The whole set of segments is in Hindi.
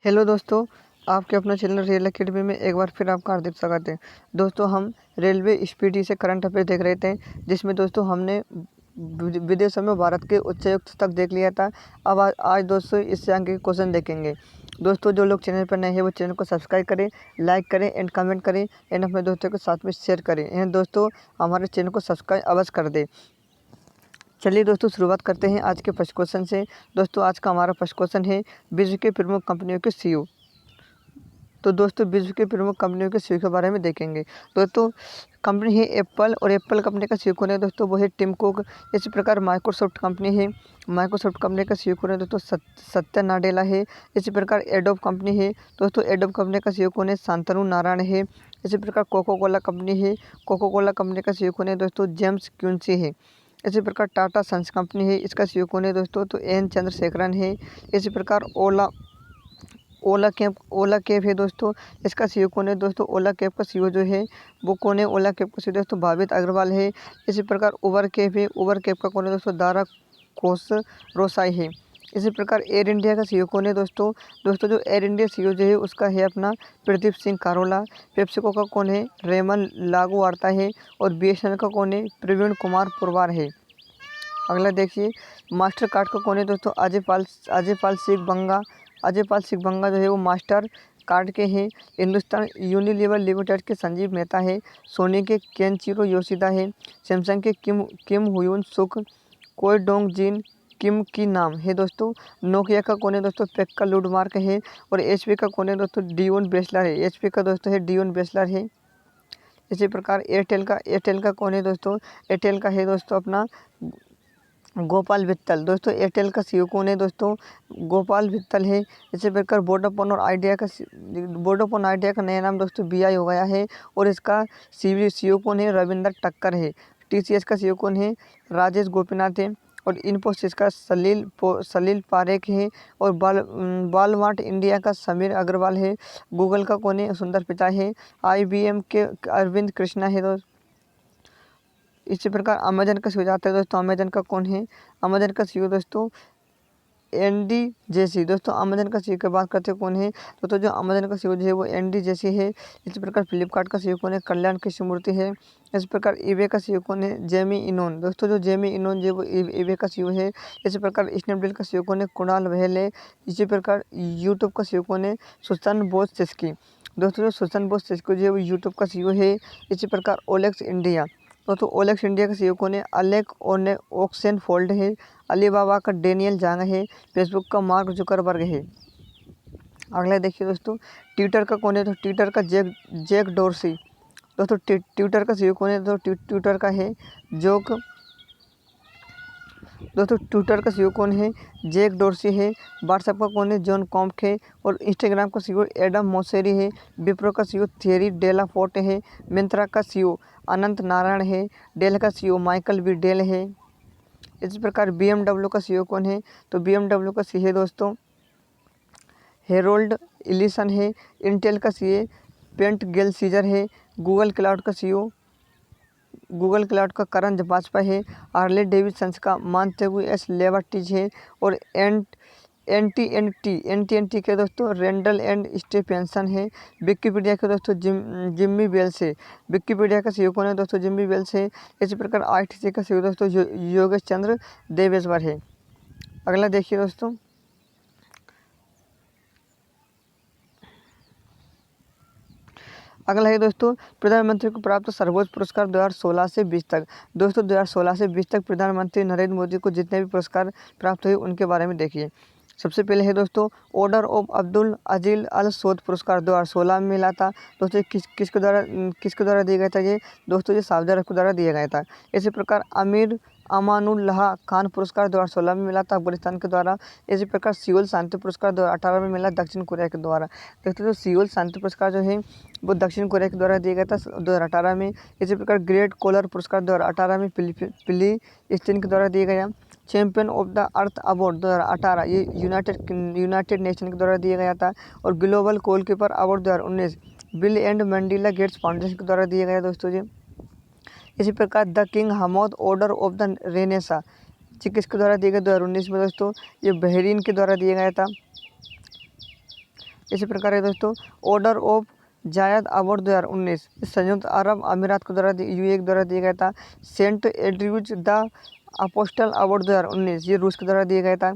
हेलो दोस्तों, आपके अपना चैनल रियल अकेडमी में एक बार फिर आपका हार्दिक स्वागत है। दोस्तों, हम रेलवे स्पीडी से करंट अफेयर देख रहे थे, जिसमें दोस्तों हमने विदेशों में भारत के उच्चायुक्त तक देख लिया था। अब आज दोस्तों इससे आगे के क्वेश्चन देखेंगे। दोस्तों, जो लोग चैनल पर नए हैं वो चैनल को सब्सक्राइब करें, लाइक करें एंड कमेंट करें एंड अपने दोस्तों के साथ में शेयर करें एंड दोस्तों हमारे चैनल को सब्सक्राइब अवश्य कर दें। चलिए दोस्तों, शुरुआत करते हैं आज के फर्स्ट क्वेश्चन से। दोस्तों, आज का हमारा फर्स्ट क्वेश्चन है विश्व के प्रमुख कंपनियों के सीईओ। तो दोस्तों, विश्व के प्रमुख कंपनियों के सीईओ के बारे में देखेंगे। दोस्तों, कंपनी है एप्पल और एप्पल कंपनी का सीईओ कौन है दोस्तों, वो है टिम कुक। इसी प्रकार माइक्रोसॉफ्ट कंपनी है, माइक्रोसॉफ्ट कंपनी का सीईओ कौन है दोस्तों, सत्या नाडेला है। इसी प्रकार एडोब कंपनी है दोस्तों, एडोब कंपनी का सीईओ कौन है, शांतनु नारायण है। इसी प्रकार कोको कोला कंपनी है, कोको कोला कंपनी का सीईओ कौन है दोस्तों, जेम्स क्विंसी है। इसी प्रकार टाटा सन्स कंपनी है, इसका सीईओ कौन है दोस्तों, तो एन चंद्रशेखरन है। इसी प्रकार ओला कैब है दोस्तों, इसका सीईओ कौन है दोस्तों, ओला कैब का सीईओ जो है वो कौन है, ओला कैब का सीईओ दोस्तों भावित अग्रवाल है। इसी प्रकार उबर कैब है, उबर कैब का कौन है दोस्तों, दारा रोसाई है। इसी प्रकार एयर इंडिया का सीईओ कौन है दोस्तों, जो एयर इंडिया सीईओ जो है उसका है अपना प्रदीप सिंह कारोला। पेप्सिको का कौन है, रेमन लागू वार्ता है। और बीएसएनएल का कौन है, प्रवीण कुमार पुरवार है। अगला देखिए, मास्टर कार्ड का कौन है दोस्तों, अजय पाल सिंह बंगा जो है वो मास्टर कार्ड के हैं। हिंदुस्तान यूनिलीवर लिमिटेड के संजीव मेहता है। सोनी के केनचिरो योशिदा है। सैमसंग के किम हुयून सुक। कोई डोंग जिन किम की नाम है दोस्तों। नोकिया का कौन है दोस्तों, पेक्का लुडमार्क है। और एचपी का कौन है दोस्तों, डियोन बेसलर है। एचपी का दोस्तों है डियोन बेसलर है। इसी प्रकार एयरटेल का कौन है दोस्तों, एयरटेल का है दोस्तों अपना गोपाल वित्तल। दोस्तों, एयरटेल का सीईओ कौन है दोस्तों, गोपाल वित्तल है। इसी प्रकार वोडाफोन आइडिया का नया नाम दोस्तों वीआई हो गया है। और इसका सीईओ कौन है, रविंदर टक्कर है। टीसीएस का सीईओ कौन है, राजेश गोपीनाथ है। और इन्फोसिस का सलील पारेख है। और वालमार्ट इंडिया का समीर अग्रवाल है। गूगल का कौन है, सुंदर पिचाई है। आईबीएम के अरविंद कृष्णा है दोस्तों। इसी प्रकार अमेजन का सीईओ जाता है दोस्तों, अमेजन का कौन है, अमेजन का सीईओ दोस्तों एनडी जेसी। दोस्तों, अमेजन का सीईओ की बात करते हैं कौन है दोस्तों, जो अमेजन का सीईओ जो है वो एनडी जेसी है। इसी प्रकार फ्लिपकार्ट का सीईओ कौन है, कल्याण कृष्णमूर्ति है। इस प्रकार ईबे का सीईओ कौन है, जेमी इनोन। दोस्तों, जो जेमी इनोन जो वो ईबे का सीईओ है। इसी प्रकार स्नैपडील का सीईओ कौन है, कुणाल बहल है। इसी प्रकार यूट्यूब का सीईओ कौन है, सुसन बोस सिस्की। दोस्तों, जो सुसन बोस सिस्की जो है वो यूट्यूब का सीईओ है। इसी प्रकार ओलेक्स इंडिया, तो ओलेक्स इंडिया का सीईओ कौन है, अलेक ओक्सेनफोल्ड है। अलीबाबा का डेनियल जांग है। फेसबुक का मार्क जुकरबर्ग है। अगला देखिए दोस्तों, ट्विटर का कौन है, तो ट्विटर का जैक डोर्सी। दोस्तों, ट्विटर का सीईओ कौन है, तो ट्विटर का है ट्विटर का सीईओ कौन है, जैक डोर्सी है। व्हाट्सएप का कौन है, जॉन कॉम्प है। और इंस्टाग्राम का सीईओ एडम मोसेरी है। विप्रो का सीईओ थेरी डेला फोर्टे है। मिंत्रा का सीईओ अनंत नारायण है। डेल का सीईओ माइकल वी डेल है। इसी प्रकार BMW का सीईओ कौन है, तो BMW का सीईओ दोस्तों हेरोल्ड इलिसन है। इंटेल का सीईओ पेंट गेल सीजर है। गूगल क्लाउड का करण वाजपेयी है। हार्ले डेविडसन का मानतेगु एस लेवाटिज है। और एनटीएनटी के दोस्तों रेंडल एंड स्टीफेंसन है। विकिपीडिया के दोस्तों जिम्मी वेल्स है। विकिपीडिया का सीईओ कौन है दोस्तों, जिम्मी वेल्स है। इसी प्रकार आईटीसी का सीईओ दोस्तों योगेश चंद्र देवेश्वर है। अगला देखिए दोस्तों, अगला है दोस्तों प्रधानमंत्री को प्राप्त सर्वोच्च पुरस्कार 2016 से 20 तक। दोस्तों, 2016 से 20 तक प्रधानमंत्री नरेंद्र मोदी को जितने भी पुरस्कार प्राप्त हुए उनके बारे में देखिए। सबसे पहले है दोस्तों ऑर्डर ऑफ अब्दुल अजील अल सौद पुरस्कार 2016 में मिला था। दोस्तों, किसके द्वारा दिया गया था ये दोस्तों, ये सऊदी अरब के द्वारा दिया गया था। इसी प्रकार अमीर अमानुल्लाह खान पुरस्कार 2016 में मिला था अफगानिस्तान के द्वारा। इसी प्रकार सियोल शांति पुरस्कार 2018 में मिला दक्षिण कोरिया के द्वारा। दोस्तों, जो सियोल शांति पुरस्कार जो है वो दक्षिण कोरिया के द्वारा दिया गया था 2018 में। इसी प्रकार ग्रेट कोलर पुरस्कार 2018 में फिलिस्तीन के द्वारा दिया गया। Champion of the earth award 2018 ये यूनाइटेड नेशन के द्वारा दिया गया था। और global goalkeeper award 2019 Bill and Melinda Gates foundation के द्वारा दिया गया दोस्तों जी। इसी प्रकार the king Hamad order of the renaissance जी किसके द्वारा दिया गया 2019 में दोस्तों, ये बहरीन के द्वारा दिया गया था। इसी प्रकार है दोस्तों ऑर्डर ऑफ जायद अवार्ड 2019 संयुक्त अरब अमीरात को द्वारा यूएई द्वारा दिया गया था। Saint Andrews the Apostle award 2019 ये रूस के द्वारा दिया गया था।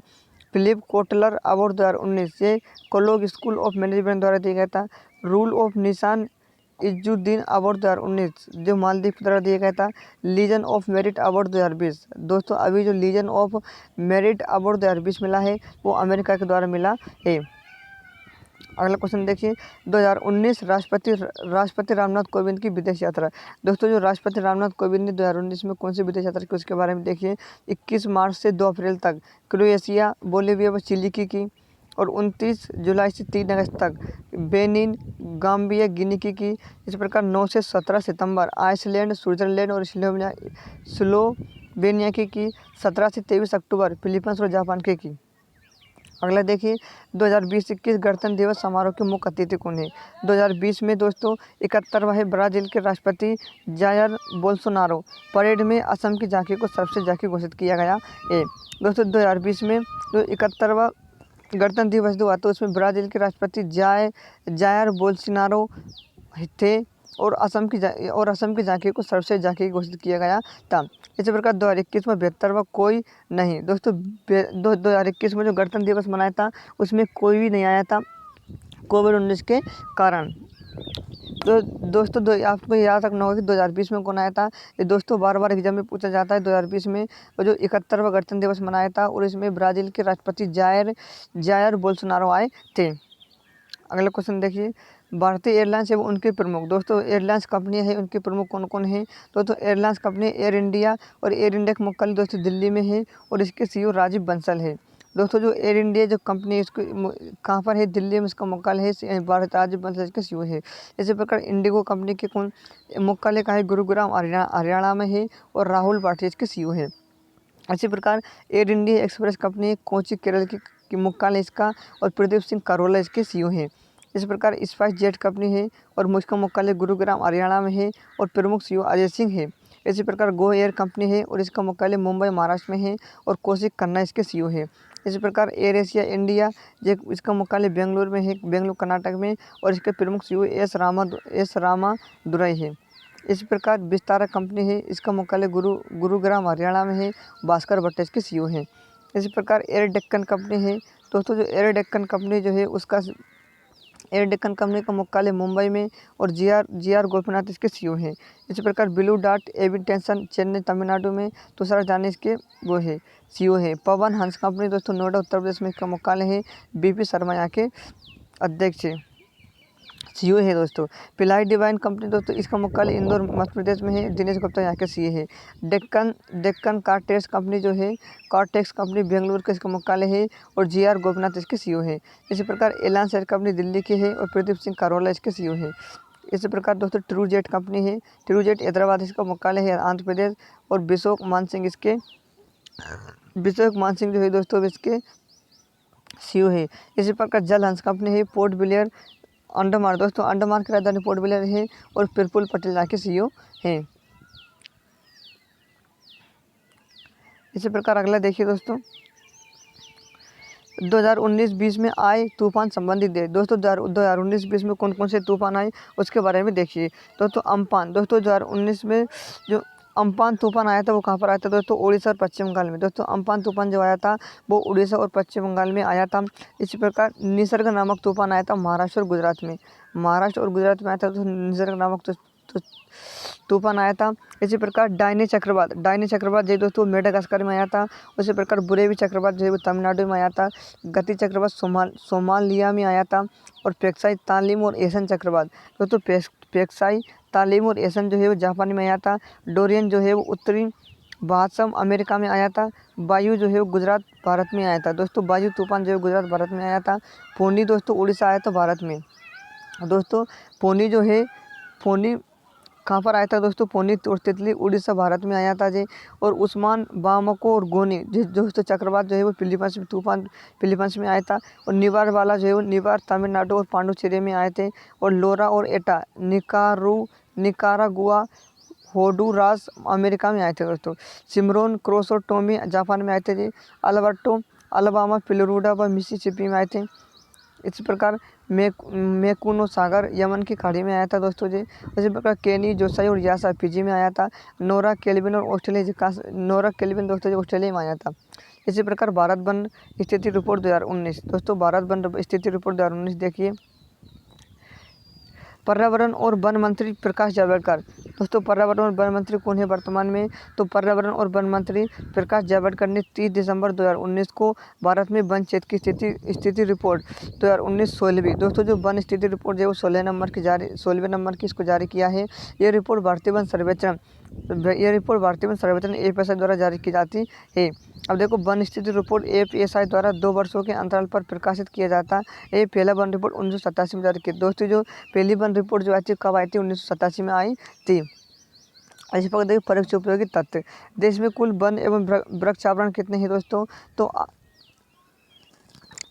फिलिप कोटलर अवार्ड 2019 ये कोलोग स्कूल ऑफ मैनेजमेंट द्वारा दिया गया था। रूल ऑफ निशान इजुद्दीन अवार्ड 2019 जो मालदीव द्वारा दिया गया था। लीजन ऑफ मेरिट अवार्ड 2020 दोस्तों अभी जो लीजन ऑफ मेरिट अवार्ड 2020 मिला है वो अमेरिका के द्वारा मिला है। अगला क्वेश्चन देखिए 2019 राष्ट्रपति रामनाथ कोविंद की विदेश यात्रा। दोस्तों जो राष्ट्रपति रामनाथ कोविंद ने 2019 में कौन सी विदेश यात्रा की उसके बारे में देखिए। 21 मार्च से 2 अप्रैल तक क्रोएशिया, बोलिविया व चिली की और 29 जुलाई से 3 अगस्त तक बेनिन, गाम्बिया, गिनी की। इस प्रकार 9 से 17 सितंबर आइसलैंड, स्विट्जरलैंड और स्लोवेनिया की। 17 से 23 अक्टूबर फिलीपींस और जापान की। अगला देखिए 2020-21 गणतंत्र दिवस समारोह के मुख्य अतिथि कौन है। 2020 में दोस्तों 71वां है ब्राज़ील के राष्ट्रपति जायर बोल्सोनारो। परेड में असम की झांकी को सर्वश्रेष्ठ झांकी घोषित किया गया है। दोस्तों 2020 में जो 71वां गणतंत्र दिवस जो हुआ तो उसमें ब्राज़ील के राष्ट्रपति जायर बोल्सोनारो थे और असम की झांकी को सर्वश्रेष्ठ झांकी घोषित किया गया था। इसी प्रकार 2021 में 72वां कोई नहीं। दोस्तों 2021 में जो गणतंत्र दिवस मनाया था उसमें कोई भी नहीं आया था कोविड-19 के कारण। तो दोस्तों आपको याद रखना होगा कि 2020 में कौन आया था। ये दोस्तों बार एग्जाम में पूछा जाता है। 2020 में जो 71वां गणतंत्र दिवस मनाया था और इसमें ब्राज़ील के राष्ट्रपति जायर बोल्सोनारो आए थे। अगला क्वेश्चन देखिए भारतीय एयरलाइंस एवं उनके प्रमुख। दोस्तों एयरलाइंस कंपनी है उनके प्रमुख कौन कौन है। दोस्तों एयरलाइंस कंपनी एयर इंडिया और एयर इंडिया का मुख्यालय दोस्तों दिल्ली में है और इसके सीईओ राजीव बंसल है। दोस्तों जो एयर इंडिया जो कंपनी है इसको कहाँ पर है, दिल्ली में इसका मुख्यालय है, भारत राजीव बंसल इसके सीईओ है। इसी प्रकार इंडिगो कंपनी के कौन मुख्यालय का है, गुरुग्राम हरियाणा में है और राहुल भाटिया इसके सीईओ है। इसी प्रकार air India express company Kochi Kerala की मुख्यालय इसका और प्रदीप सिंह करोला इसके सीईओ है। इस प्रकार स्पाइस जेट कंपनी है और मुझका मुख्यालय गुरुग्राम हरियाणा में है और प्रमुख सीईओ अजय सिंह है। इसी प्रकार गो एयर कंपनी है और इसका मुख्यालय मुंबई महाराष्ट्र में है और कौशिक खन्ना इसके सीईओ है। इसी प्रकार एयर एशिया इंडिया इसका मुख्यालय बेंगलुरु में है, बेंगलुरु कर्नाटक में और इसके प्रमुख सीईओ एस रामादुरई है। इसी प्रकार विस्तारा कंपनी है इसका मुख्यालय गुरुग्राम हरियाणा में है, भास्कर भट्ट इसके सीईओ है। इसी प्रकार एयर डेक्कन कंपनी है। दोस्तों जो एयर डेक्कन कंपनी जो है उसका एयर डेक्कन कंपनी का मुख्यालय मुंबई में और जी आर गोपीनाथ इसके सीईओ हैं। इसी प्रकार ब्लू डार्ट एविटेंशन चेन्नई तमिलनाडु में तुषार जानी इसके वो है सीईओ है। पवन हंस कंपनी दोस्तों नोएडा उत्तर प्रदेश में इसका मुख्यालय है, बीपी शर्मा यहाँ के अध्यक्ष है, सीईओ है। दोस्तों पिलाई डिवाइन कंपनी दोस्तों इसका मुख्यालय इंदौर मध्य प्रदेश में है, दिनेश गुप्ता यहाँ के सीईओ है। डेक्कन कारटेक्स कंपनी जो है कारटेक्स कंपनी बेंगलुरु का इसका मुख्यालय है और जी.आर. गोपीनाथ इसके सीईओ है। इसी प्रकार एलायंस एयर कंपनी दिल्ली की है और प्रदीप सिंह करोला इसके सीईओ है। इसी प्रकार दोस्तों ट्रू जेट कंपनी है, ट्रू जेट हैदराबाद इसका मुख्यालय है आंध्र प्रदेश और बिशोक मान सिंह जो है दोस्तों इसके सीईओ है। इसी प्रकार जल हंस कंपनी है पोर्ट ब्लेयर अंडमान, दोस्तों अंडमान की राजधानी पोर्ट ब्लेयर है और प्रफुल्ल पटेल यहाँ के सीईओ हैं। इसी प्रकार अगला देखिए दोस्तों 2019-20 में आए तूफान संबंधित दे। दोस्तों 2019-20 में कौन कौन से तूफान आए उसके बारे में देखिए। दोस्तों अम्फान, दोस्तों 2019 में जो अम्फान तूफान आया था वो कहाँ पर आया था दोस्तों, उड़ीसा और पश्चिम बंगाल में। दोस्तों अम्फान तूफान जो आया था वो उड़ीसा और पश्चिम बंगाल में आया था। इसी प्रकार निसर्ग नामक तूफान आया था महाराष्ट्र और गुजरात में, आया था तो निसर्ग नामक तूफान आया था। इसी प्रकार डायनी चक्रवात जो दोस्तों मेडागास्कर में आया था। उसी प्रकार बुरेवी चक्रवात जो है वो तमिलनाडु में आया था। गति चक्रवात सोमालिया में आया था और पेक्साई तालीम और एसन चक्रवात दोस्तों पेक्साई तालीम और एसन जो है वो जापान में आया था। डोरियन जो है वो उत्तरी बासम अमेरिका में आया था। वायु जो है वो गुजरात भारत में आया था। दोस्तों वायु तूफान जो है गुजरात भारत में आया था। फोनी दोस्तों उड़ीसा आया था भारत में। दोस्तों फोनी कहाँ पर आया था दोस्तों, फोनी और तितली उड़ीसा भारत में आया था जी। और उस्मान बामको और गोनी दोस्तों चक्रवात जो है वो फिलीपींस में आया था। और निवार वाला जो है वो निवार तमिलनाडु और पांडुचेरी में आए थे। और लोरा और एटा निकारागुआ होंडुरास अमेरिका में आए थे दोस्तों। सिमरोन क्रोस और टोमी जापान में आए थे जी। अल्बर्टो अलाबामा फ्लोरिडा व मिसिसिपी में आए थे। इसी प्रकार मेकुनो सागर यमन की खाड़ी में आया था दोस्तों जी। इसी प्रकार केनी, जोसाई और यासा फिजी में आया था। नोरा केल्विन और ऑस्ट्रेलिया नोरा केल्विन दोस्तों जी ऑस्ट्रेलिया में आया था। इसी प्रकार भारत वन स्थिति रिपोर्ट 2019 दोस्तों, भारत वन स्थिति रिपोर्ट 2019 देखिए। पर्यावरण और वन मंत्री प्रकाश जावड़ेकर दोस्तों, पर्यावरण और वन मंत्री कौन है वर्तमान में? तो पर्यावरण और वन मंत्री प्रकाश जावड़ेकर ने 30 दिसंबर 2019 को भारत में वन क्षेत्र की स्थिति रिपोर्ट 2019 16वीं दोस्तों, जो वन स्थिति रिपोर्ट है वो 16वें नंबर की इसको जारी किया है। ये रिपोर्ट भारतीय वन सर्वेक्षण AFSI द्वारा जारी की जाती है। अब देखो, वन स्थिति रिपोर्ट AFSI द्वारा 2 वर्षों के अंतराल पर प्रकाशित किया जाता है। ये पहला वन रिपोर्ट 1987 में जारी की दोस्तों। जो पहली वन रिपोर्ट जो आई थी कब आई थी? 1987 में आई थी। इसी प्रकार देखिए परोक्ष उपयोगी तथ्य, देश में कुल वन एवं वृक्षावरण कितने हैं दोस्तों? तो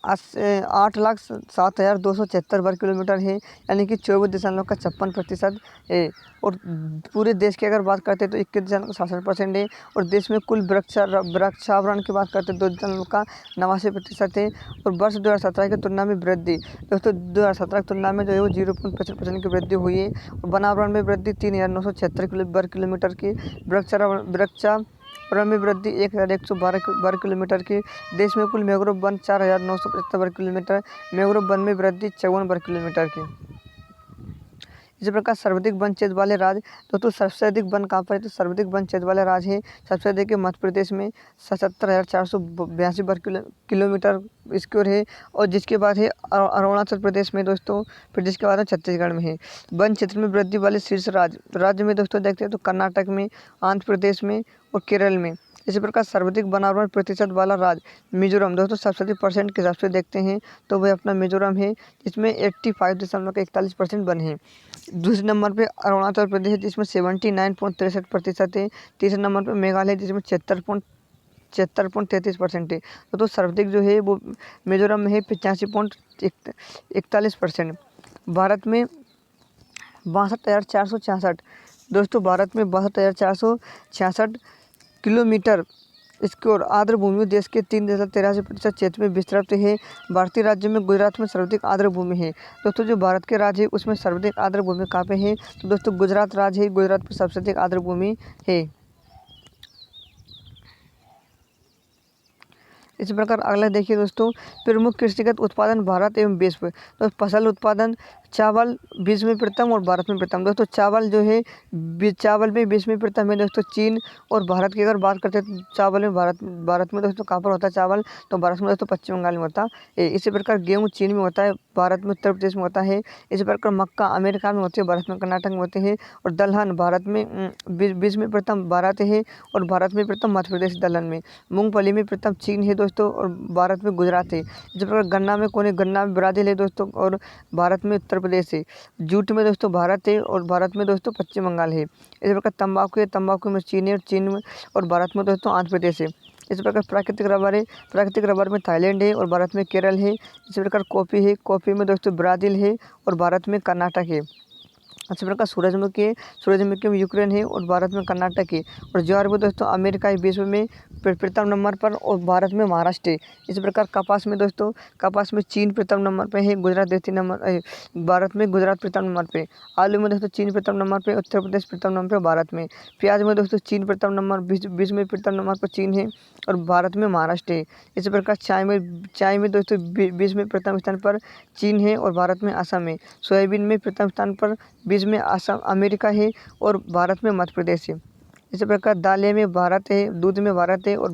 8,07,276 वर्ग किलोमीटर है, यानी कि 24.56% है। और पूरे देश की अगर बात करते हैं तो 21.67% है। और देश में कुल वृक्षावरण की बात करते हैं 2.89% है। और वर्ष 2017 की तुलना में वृद्धि दोस्तों, 2017 की तुलना में जो है वो 0.65% की वृद्धि हुई है। और वनावरण में वृद्धि 3,976 वर्ग किलोमीटर की, वृक्षावरण में वृद्धि 1,112 वर्ग किलोमीटर की। देश में कुल मैंग्रोव वन 4,975 वर्ग किलोमीटर, मैंग्रोव वन में वृद्धि 54 वर्ग किलोमीटर की। इसी प्रकार सर्वाधिक वन क्षेत्र वाले राज्य दोस्तों, सबसे अधिक वन कहाँ पर है? तो सर्वाधिक वन क्षेत्र वाले राज्य है सबसे अधिक है मध्य प्रदेश में 77,482 वर्ग किलोमीटर स्क्वायर है। और जिसके बाद है अरुणाचल प्रदेश में दोस्तों, फिर जिसके बाद छत्तीसगढ़ में है। वन क्षेत्र में वृद्धि वाले शीर्ष राज्य में दोस्तों देखते हैं तो कर्नाटक में, आंध्र प्रदेश में और केरल में। इसी प्रकार सर्वाधिक वनावरण प्रतिशत वाला राज्य मिजोरम दोस्तों, सबसे अधिक परसेंट के हिसाब से देखते हैं तो वह अपना मिजोरम है, जिसमें 85.41% वन है। दूसरे नंबर पे अरुणाचल प्रदेश जिसमें 79.63% है। तीसरे नंबर पे मेघालय जिसमें 76.33% है। तो सर्वाधिक जो है वो मिजोरम में है 85.41%। भारत में 62,466 दोस्तों, भारत में 62,466 किलोमीटर स्क्वायर आर्द्र भूमि देश के 3.83% क्षेत्र में विस्तृत है। भारतीय राज्यों में गुजरात में सर्वाधिक आर्द्र भूमि है दोस्तों। जो भारत के राज्य है उसमें सर्वाधिक आर्द्र भूमि कहाँ पे है? तो दोस्तों गुजरात राज्य है, गुजरात में सबसे अधिक आर्द्र भूमि है। इसी प्रकार अगला देखिए दोस्तों, प्रमुख कृषिगत उत्पादन भारत एवं विश्व। तो फसल उत्पादन चावल विश्व में प्रथम और भारत में प्रथम दोस्तों। चावल जो है चावल में विश्व में प्रथम है दोस्तों चीन। और भारत की अगर बात करते हैं तो चावल में भारत में दोस्तों कहाँ पर होता है चावल? तो भारत में दोस्तों पश्चिम बंगाल में होता है। इसी प्रकार गेहूँ चीन में होता है, भारत में उत्तर प्रदेश में होता है। इसी प्रकार मक्का अमेरिका में होती है, भारत में कर्नाटक में होते हैं। और दलहन भारत में विश्व में प्रथम भारत है, और भारत में प्रथम मध्य प्रदेश दलहन में। मूंगफली में प्रथम चीन है दोस्तों, और भारत में गुजरात है। इसी प्रकार गन्ना में कौन है? गन्ना में ब्राज़ील है दोस्तों, और भारत में उत्तर प्रदेश है। जूट में दोस्तों भारत है, और भारत में दोस्तों पश्चिम बंगाल है। इसी प्रकार तंबाकू है, तंबाकू में चीन है, और चीन में और भारत में दोस्तों आंध्र प्रदेश है। इसी प्रकार प्राकृतिक रबर है, प्राकृतिक रबर में थाईलैंड है, और भारत में केरल है। इसी प्रकार कॉफ़ी है, कॉफ़ी में दोस्तों ब्राज़ील है, और भारत में कर्नाटक है। इसी प्रकार सूरजमुखी में यूक्रेन है, और भारत में कर्नाटक है। और ज्वार में दोस्तों अमेरिका है विश्व में प्रथम नंबर पर, और भारत में महाराष्ट्र है। इसी प्रकार कपास में दोस्तों, कपास में चीन प्रथम नंबर पे है, गुजरात द्वितीय नंबर, भारत में गुजरात प्रथम नंबर पे। आलू में दोस्तों चीन प्रथम नंबर पे, उत्तर प्रदेश प्रथम नंबर पे, भारत में। प्याज में दोस्तों चीन प्रथम नंबर, विश्व में प्रथम नंबर पर चीन है, और भारत में महाराष्ट्र है। इसी प्रकार चाय में दोस्तों विश्व में प्रथम स्थान पर चीन है, और भारत में असम है। सोयाबीन में प्रथम स्थान पर विश्व में असम अमेरिका है, और भारत में मध्य प्रदेश है। इसी प्रकार दालें में भारत है, दूध में भारत है, और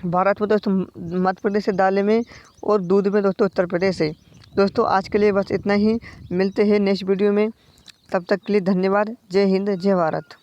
भारत में दोस्तों मध्य प्रदेश है दालें में, और दूध में दोस्तों उत्तर प्रदेश है। दोस्तों आज के लिए बस इतना ही, मिलते हैं नेक्स्ट वीडियो में, तब तक के लिए धन्यवाद। जय हिंद, जय भारत।